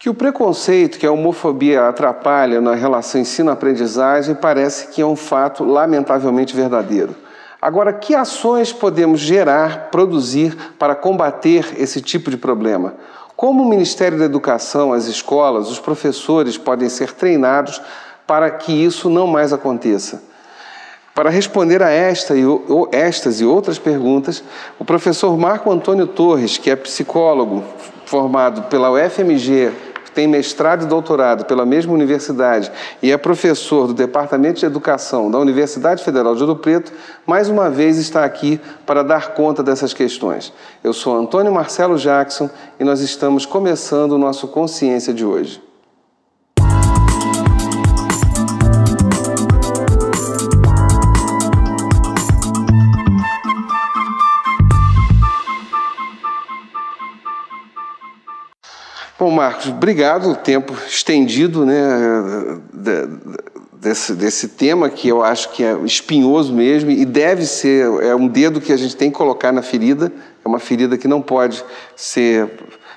Que o preconceito, que a homofobia atrapalha na relação ensino-aprendizagem parece que é um fato lamentavelmente verdadeiro. Agora, que ações podemos gerar, produzir para combater esse tipo de problema? Como o Ministério da Educação, as escolas, os professores podem ser treinados para que isso não mais aconteça? Para responder a estas e outras perguntas, o professor Marco Antônio Torres, que é psicólogo formado pela UFMG, tem mestrado e doutorado pela mesma universidade e é professor do Departamento de Educação da Universidade Federal de Ouro Preto, mais uma vez está aqui para dar conta dessas questões. Eu sou Antônio Marcelo Jackson e nós estamos começando o nosso Consciência de hoje. Bom, Marcos, obrigado. O tempo estendido, né, desse tema que eu acho que é espinhoso mesmo e deve ser, é um dedo que a gente tem que colocar na ferida, é uma ferida que não pode ser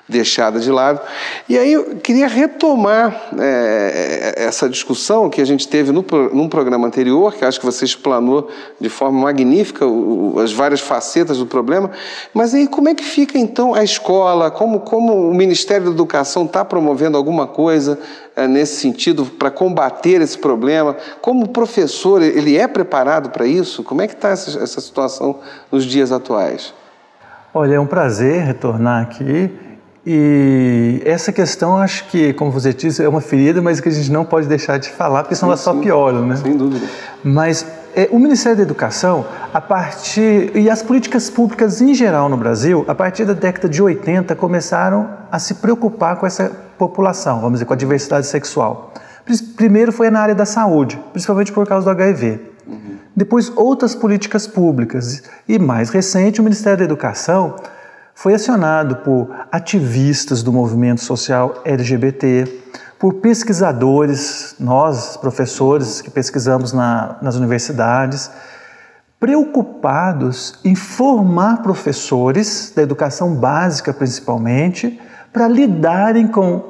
deixada de lado. E aí eu queria retomar essa discussão que a gente teve num programa anterior, que acho que você explanou de forma magnífica as várias facetas do problema, mas aí como é que fica então a escola, como o Ministério da Educação está promovendo alguma coisa nesse sentido para combater esse problema? Como o professor, ele é preparado para isso? Como é que está essa situação nos dias atuais? Olha, é um prazer retornar aqui. E essa questão, acho que, como você disse, é uma ferida, mas que a gente não pode deixar de falar, porque senão ela só piora, né? Sem dúvida. Mas o Ministério da Educação, e as políticas públicas em geral no Brasil, a partir da década de 80, começaram a se preocupar com essa população, vamos dizer, com a diversidade sexual. Primeiro foi na área da saúde, principalmente por causa do HIV. Depois, outras políticas públicas. E mais recente, o Ministério da Educação foi acionado por ativistas do movimento social LGBT, por pesquisadores, nós, professores que pesquisamos nas universidades, preocupados em formar professores da educação básica, principalmente, para lidarem com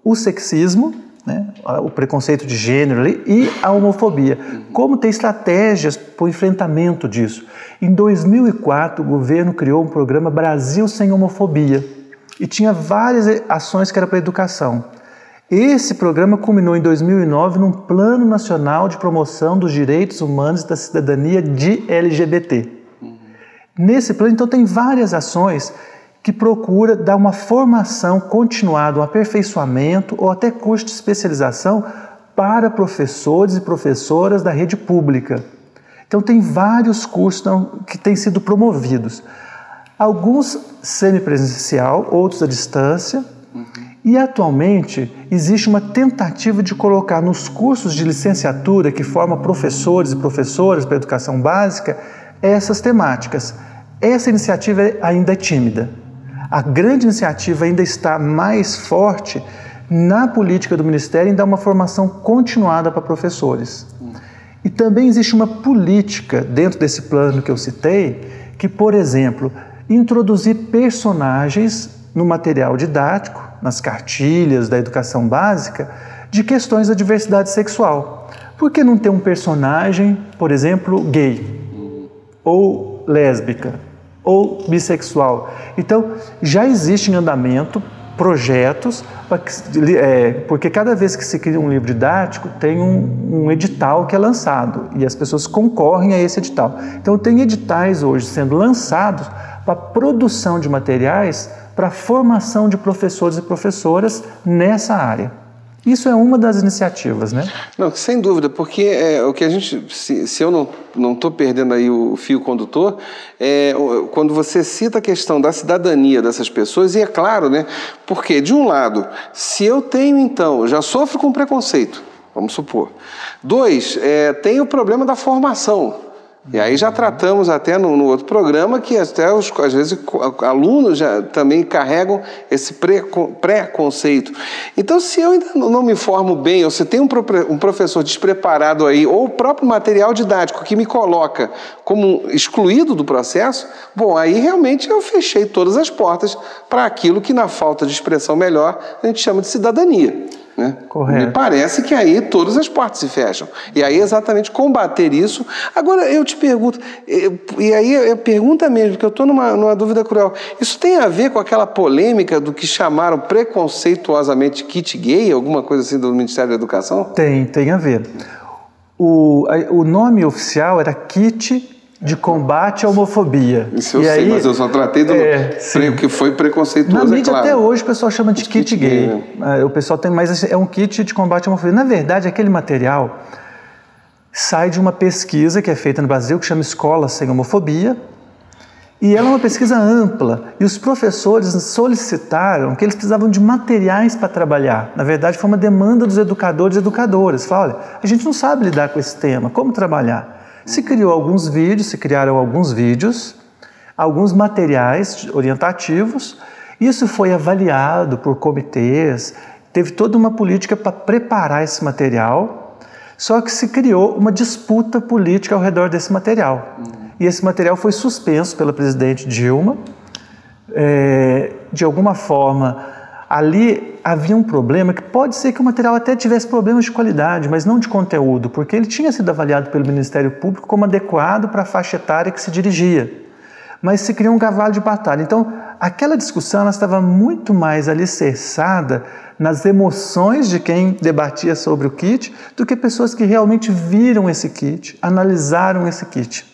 o sexismo, né, o preconceito de gênero e a homofobia. Como ter estratégias para o enfrentamento disso? Em 2004, o governo criou um programa Brasil Sem Homofobia e tinha várias ações que eram para a educação. Esse programa culminou em 2009 num Plano Nacional de Promoção dos Direitos Humanos e da Cidadania de LGBT. Nesse plano, então, tem várias ações que procura dar uma formação continuada, um aperfeiçoamento ou até curso de especialização para professores e professoras da rede pública. Então tem vários cursos que têm sido promovidos. Alguns semipresencial, outros à distância. E atualmente existe uma tentativa de colocar nos cursos de licenciatura que formam professores e professoras para a educação básica essas temáticas. Essa iniciativa ainda é tímida. A grande iniciativa ainda está mais forte na política do Ministério em dar uma formação continuada para professores. E também existe uma política dentro desse plano que eu citei, que, por exemplo, introduzir personagens no material didático, nas cartilhas da educação básica, de questões da diversidade sexual. Por que não ter um personagem, por exemplo, gay, ou lésbica, ou bissexual? Então, já existe em andamento projetos, porque cada vez que se cria um livro didático, tem um edital que é lançado e as pessoas concorrem a esse edital. Então, tem editais hoje sendo lançados para produção de materiais para a formação de professores e professoras nessa área. Isso é uma das iniciativas, né? Não, sem dúvida, porque o que a gente, se eu não estou perdendo aí o fio condutor, quando você cita a questão da cidadania dessas pessoas, e é claro, né? Porque, de um lado, se eu tenho, então, já sofro com preconceito, vamos supor. 2, tem o problema da formação. E aí já tratamos até no outro programa que até às vezes alunos já também carregam esse preconceito. Então, se eu ainda não me formo bem, ou se tem um professor despreparado aí, ou o próprio material didático que me coloca como excluído do processo, bom, aí realmente eu fechei todas as portas para aquilo que, na falta de expressão melhor, a gente chama de cidadania. Né? Correto. Me parece que aí todas as portas se fecham. E aí exatamente combater isso. Agora eu te pergunto, e aí é pergunta mesmo, porque eu estou numa dúvida cruel. Isso tem a ver com aquela polêmica do que chamaram preconceituosamente kit gay, alguma coisa assim do Ministério da Educação? Tem a ver. O nome oficial era kit de combate à homofobia. Isso eu sei, mas eu só tratei do que foi preconceituoso. Na mídia, claro. Até hoje o pessoal chama de kit gay. Né? O pessoal tem, mas é um kit de combate à homofobia. Na verdade, aquele material sai de uma pesquisa que é feita no Brasil, que chama Escola Sem Homofobia, e ela é uma pesquisa ampla, e os professores solicitaram que eles precisavam de materiais para trabalhar. Na verdade, foi uma demanda dos educadores e educadoras. Falaram, olha, a gente não sabe lidar com esse tema, como trabalhar? Se criaram alguns vídeos, alguns materiais orientativos. Isso foi avaliado por comitês, teve toda uma política para preparar esse material, só que se criou uma disputa política ao redor desse material. E esse material foi suspenso pela presidente Dilma. De alguma forma, ali havia um problema que pode ser que o material até tivesse problemas de qualidade, mas não de conteúdo, porque ele tinha sido avaliado pelo Ministério Público como adequado para a faixa etária que se dirigia. Mas se criou um cavalo de batalha. Então, aquela discussão ela estava muito mais alicerçada nas emoções de quem debatia sobre o kit do que pessoas que realmente viram esse kit, analisaram esse kit.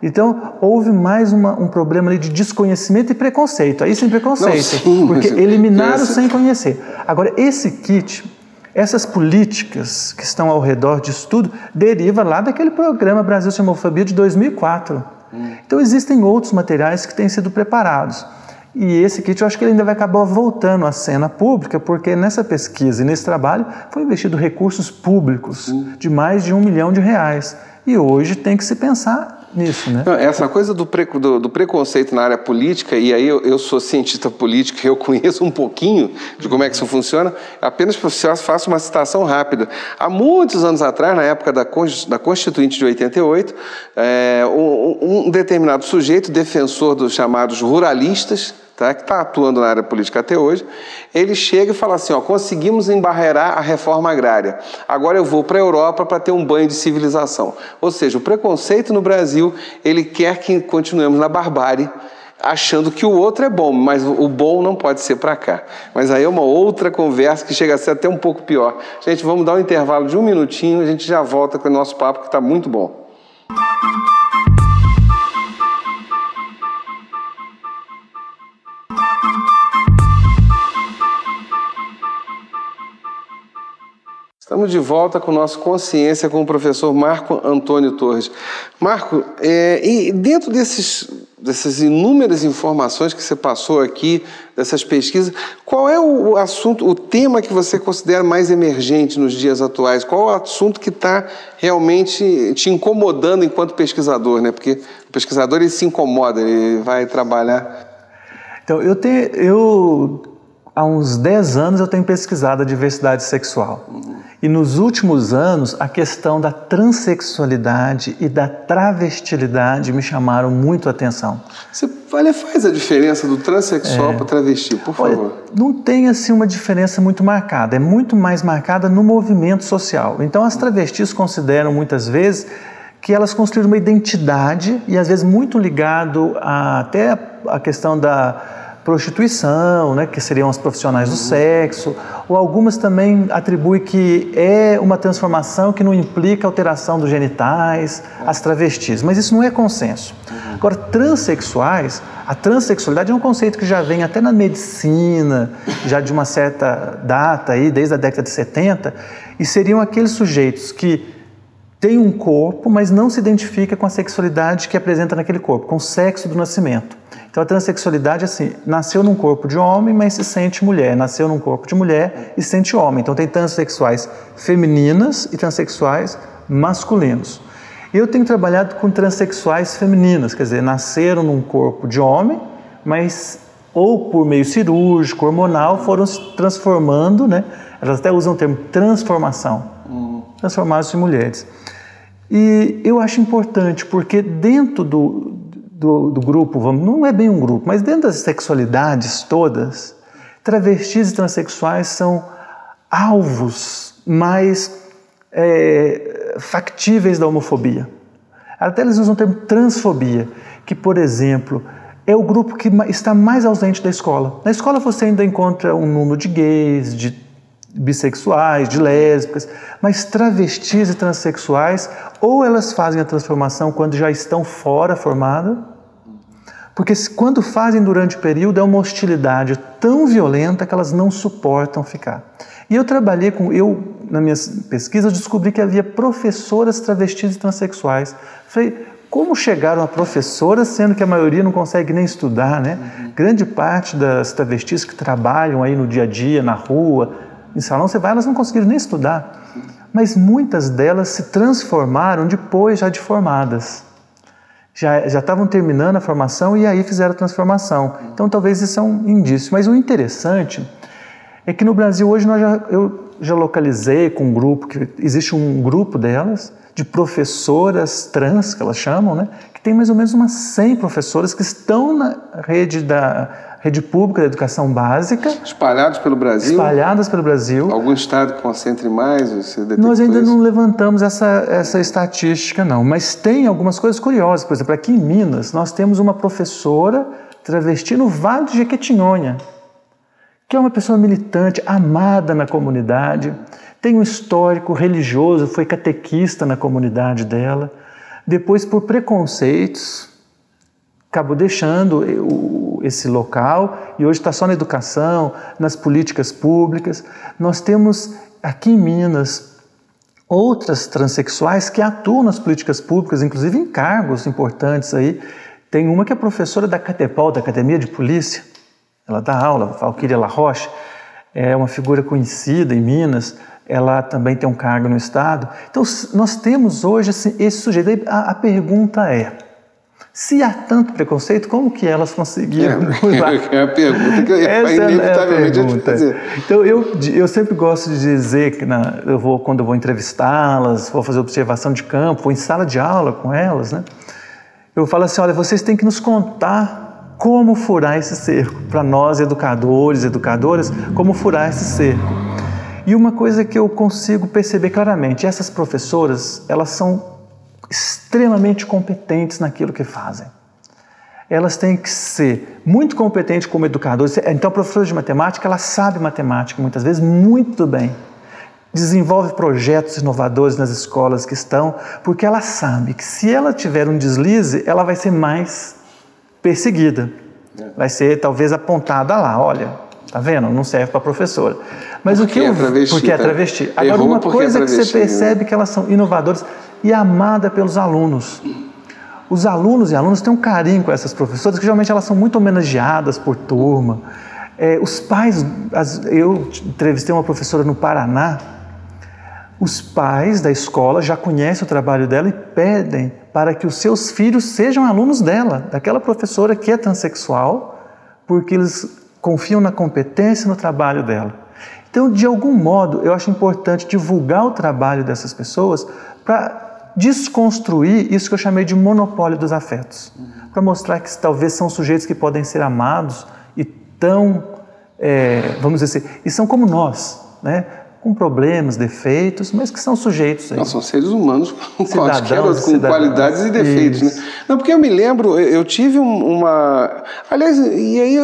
Então, houve mais um problema ali de desconhecimento e preconceito. Aí sem preconceito, não, sim, porque eliminaram sem conhecer. Agora, esse kit, essas políticas que estão ao redor disso tudo, deriva lá daquele programa Brasil Sem Homofobia de 2004. Então, existem outros materiais que têm sido preparados. E esse kit, eu acho que ele ainda vai acabar voltando à cena pública, porque nessa pesquisa e nesse trabalho foi investido recursos públicos de mais de R$1 milhão. E hoje tem que se pensar nisso, né? Não, essa coisa do preconceito na área política, e aí eu sou cientista político, eu conheço um pouquinho de como é que isso funciona, apenas faço uma citação rápida. Há muitos anos atrás, na época da Constituinte de 88, um determinado sujeito, defensor dos chamados ruralistas, tá, que está atuando na área política até hoje, ele chega e fala assim, ó, conseguimos embarrear a reforma agrária, agora eu vou para a Europa para ter um banho de civilização. Ou seja, o preconceito no Brasil, ele quer que continuemos na barbárie, achando que o outro é bom, mas o bom não pode ser para cá. Mas aí é uma outra conversa que chega a ser até um pouco pior. Gente, vamos dar um intervalo de 1 minutinho, a gente já volta com o nosso papo que está muito bom. Estamos de volta com o nosso Consciência com o professor Marco Antônio Torres. Marco, e dentro dessas inúmeras informações que você passou aqui, dessas pesquisas, qual é o assunto, o tema que você considera mais emergente nos dias atuais? Qual é o assunto que está realmente te incomodando enquanto pesquisador, né? Porque o pesquisador ele se incomoda, ele vai trabalhar... Então, há uns 10 anos eu tenho pesquisado a diversidade sexual. E nos últimos anos, a questão da transexualidade e da travestilidade me chamaram muito a atenção. Você faz a diferença do transexual para travesti, por favor? Olha, não tem assim uma diferença muito marcada, é muito mais marcada no movimento social. Então as travestis consideram muitas vezes que elas construíram uma identidade e às vezes muito ligado até a questão da prostituição, né, que seriam os profissionais do sexo, ou algumas também atribuem que é uma transformação que não implica alteração dos genitais, as travestis, mas isso não é consenso. Agora, transexuais, a transexualidade é um conceito que já vem até na medicina, já de uma certa data, aí, desde a década de 70, e seriam aqueles sujeitos que têm um corpo, mas não se identifica com a sexualidade que apresenta naquele corpo, com o sexo do nascimento. Então a transexualidade, assim, nasceu num corpo de homem, mas se sente mulher, nasceu num corpo de mulher e se sente homem. Então tem transexuais femininas e transexuais masculinos. Eu tenho trabalhado com transexuais femininas, quer dizer, nasceram num corpo de homem, mas ou por meio cirúrgico, hormonal, foram se transformando, né? Elas até usam o termo transformação, transformaram-se em mulheres. E eu acho importante, porque dentro do grupo, não é bem um grupo, mas dentro das sexualidades todas, travestis e transexuais são alvos mais factíveis da homofobia. Até eles usam o termo transfobia, que, por exemplo, é o grupo que está mais ausente da escola. Na escola você ainda encontra um número de gays, de bissexuais, de lésbicas, mas travestis e transexuais, ou elas fazem a transformação quando já estão fora formada, porque quando fazem durante o período é uma hostilidade tão violenta que elas não suportam ficar. E eu trabalhei nas minhas pesquisas, descobri que havia professoras travestis e transexuais. Falei, como chegaram a professoras, sendo que a maioria não consegue nem estudar, né? Grande parte das travestis que trabalham aí no dia a dia, na rua, em salão, você vai, elas não conseguiram nem estudar. Mas muitas delas se transformaram depois já de formadas. Já estavam terminando a formação e aí fizeram a transformação. Então talvez isso é um indício. Mas o interessante é que no Brasil hoje eu já localizei com um grupo, que existe um grupo delas, de professoras trans, que elas chamam, né? Que tem mais ou menos umas 100 professoras que estão na rede pública da educação básica. Espalhados pelo Brasil? Espalhadas pelo Brasil. Algum estado que concentre mais? Você Nós ainda não levantamos essa estatística, não. Mas tem algumas coisas curiosas. Por exemplo, aqui em Minas, nós temos uma professora travesti no Vale de Jequitinhonha, que é uma pessoa militante, amada na comunidade, tem um histórico religioso, foi catequista na comunidade dela. Depois, por preconceitos, acabou deixando esse local e hoje está só na educação, nas políticas públicas. Nós temos aqui em Minas outras transexuais que atuam nas políticas públicas, inclusive em cargos importantes aí. Tem uma que é professora da CATEPOL, da Academia de Polícia. Ela dá aula, Valquíria La Roche, é uma figura conhecida em Minas, ela também tem um cargo no Estado. Então, nós temos hoje assim, esse sujeito. A pergunta é, se há tanto preconceito, como que elas conseguiram? É a pergunta que inevitavelmente eu te fazer. Então, eu sempre gosto de dizer que quando eu vou entrevistá-las, vou fazer observação de campo, vou em sala de aula com elas, né? Eu falo assim, olha, vocês têm que nos contar como furar esse cerco. Para nós, educadores, educadoras, como furar esse cerco. E uma coisa que eu consigo perceber claramente, essas professoras, elas são extremamente competentes naquilo que fazem. Elas têm que ser muito competentes como educadoras. Então, a professora de matemática, ela sabe matemática, muitas vezes, muito bem. Desenvolve projetos inovadores nas escolas que estão, porque ela sabe que se ela tiver um deslize, ela vai ser mais perseguida. Vai ser, talvez, apontada lá, olha, tá vendo? Não serve para professora. Mas porque é travesti. Agora, uma coisa que você percebe que elas são inovadoras e amada pelos alunos. Os alunos e alunas têm um carinho com essas professoras, que geralmente elas são muito homenageadas por turma. Os pais, eu entrevistei uma professora no Paraná, os pais da escola já conhecem o trabalho dela e pedem para que os seus filhos sejam alunos dela, daquela professora que é transexual, porque eles confiam na competência e no trabalho dela. Então, de algum modo, eu acho importante divulgar o trabalho dessas pessoas para desconstruir isso que eu chamei de monopólio dos afetos. Para mostrar que talvez são sujeitos que podem ser amados e tão, vamos dizer assim, e são como nós, né? Com problemas, defeitos, mas que são sujeitos. Não, são seres humanos com qualidades e defeitos. Né? Não, porque eu me lembro, eu tive uma... Aliás, e aí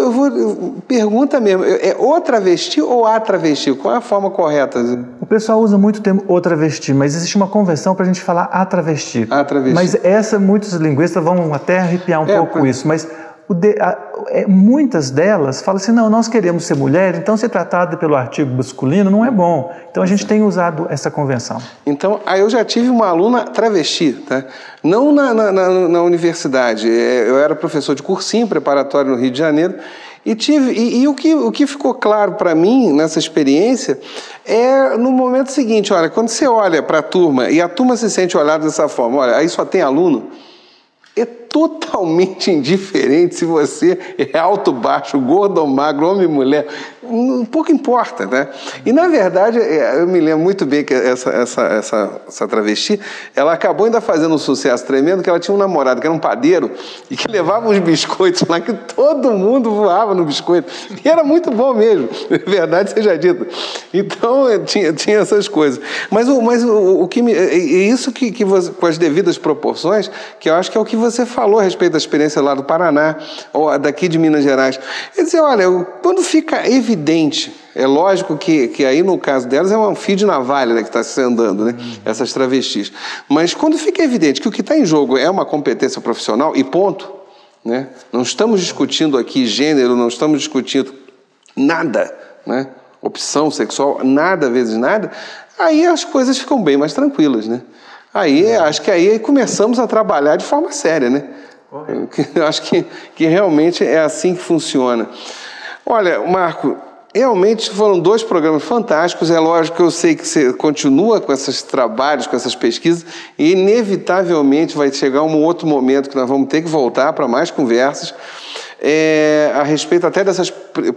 pergunta mesmo, é o travesti ou a travesti? Qual é a forma correta? O pessoal usa muito o termo o travesti, mas existe uma convenção para a gente falar a travesti. A travesti. Mas muitos linguistas vão até arrepiar um pouco isso, mas... muitas delas falam assim, não, nós queremos ser mulher, então ser tratada pelo artigo masculino não é bom. Então a gente tem usado essa convenção. Então, aí eu já tive uma aluna travesti, tá? Não na universidade, eu era professor de cursinho preparatório no Rio de Janeiro, E o que ficou claro para mim nessa experiência é no momento seguinte, olha, quando você olha para a turma e a turma se sente olhada dessa forma, olha, aí só tem aluno, é totalmente indiferente se você é alto, baixo, gordo ou magro, homem, mulher, pouco importa, né? E na verdade, eu me lembro muito bem que essa travesti, ela acabou ainda fazendo um sucesso tremendo, que ela tinha um namorado que era um padeiro e que levava uns biscoitos lá, que todo mundo voava no biscoito. E era muito bom mesmo, verdade seja dita. Então, tinha essas coisas. Mas o que isso que você, com as devidas proporções, que eu acho que é o que você falou a respeito da experiência lá do Paraná, ou daqui de Minas Gerais. Quer dizer, olha, quando fica evidente, é lógico que aí no caso delas é um fio de navalha, né, que está se andando, né, essas travestis. Mas quando fica evidente que o que está em jogo é uma competência profissional e ponto, né, não estamos discutindo aqui gênero, não estamos discutindo nada, né, opção sexual, nada vezes nada, aí as coisas ficam bem mais tranquilas, né? Aí, acho que aí começamos a trabalhar de forma séria, né? Acho que realmente é assim que funciona. Olha, Marco, realmente foram 2 programas fantásticos. É lógico que eu sei que você continua com esses trabalhos, com essas pesquisas, e inevitavelmente vai chegar um outro momento que nós vamos ter que voltar para mais conversas. A respeito até dessas,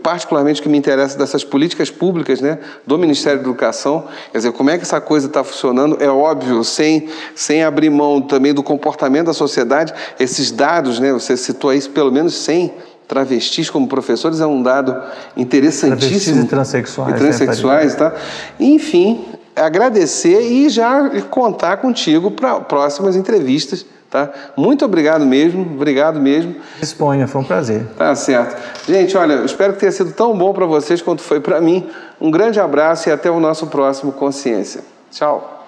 particularmente que me interessa, dessas políticas públicas, né, do Ministério da Educação, quer dizer, como é que essa coisa está funcionando, é óbvio, sem abrir mão também do comportamento da sociedade, esses dados, né, você citou aí pelo menos 100 travestis como professores, é um dado interessantíssimo. Travestis e transexuais, tá? Enfim, agradecer e já contar contigo para próximas entrevistas. Tá? Muito obrigado mesmo. Disponha, foi um prazer. Tá certo. Gente, olha, eu espero que tenha sido tão bom para vocês quanto foi para mim. Um grande abraço e até o nosso próximo Consciência. Tchau.